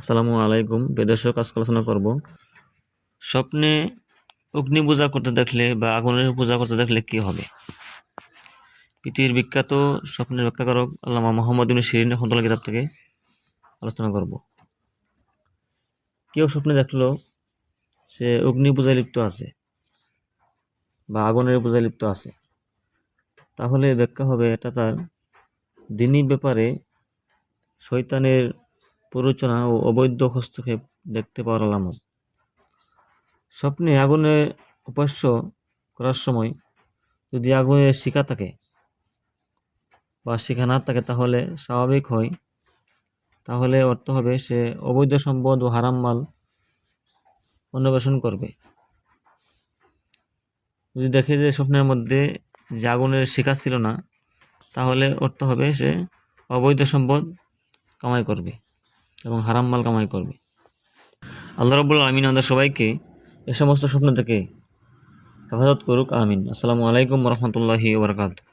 আসসালামু আলাইকুম। বেদর্শক আজকে আলোচনা করব স্বপ্নে অগ্নি পূজা করতে দেখলে বা আগুনের পূজা করতে দেখলে কি হবে। পৃথিবীর বিখ্যাত স্বপ্নের ব্যাখ্যাকারক আল্লামা মোহাম্মদ ইবনে শিরিন রহমাতুল্লাহ কিতাব থেকে আলোচনা করব। কেউ স্বপ্নে দেখলো সে অগ্নি পূজায় লিপ্ত আছে বা আগুনের পূজায় লিপ্ত আছে, তাহলে ব্যাখ্যা হবে এটা তার দিনী ব্যাপারে শয়তানের প্ররোচনা ও অবৈধ হস্তক্ষেপ দেখতে পাওয়ার আলামত। স্বপ্নে আগুনে উপাস্য করার সময় যদি আগুনের শিখা থাকে বা শিখা না থাকে তাহলে স্বাভাবিক হয়, তাহলে অর্থ হবে সে অবৈধ সম্পদ ও হারাম মাল অন্বেষণ করবে। যদি দেখে যে স্বপ্নের মধ্যে যে আগুনের শিখা ছিল না, তাহলে অর্থ হবে সে অবৈধ সম্পদ কামাই করবে এবং হারাম মাল কামাই করবে। আল্লাহ রাব্বুল আমিন আমাদের সবাইকে এ সমস্ত স্বপ্ন থেকে হেফাজত করুক, আমিন। আসসালামু আলাইকুম ওয়া রাহমাতুল্লাহি ওয়া বারাকাতুহু।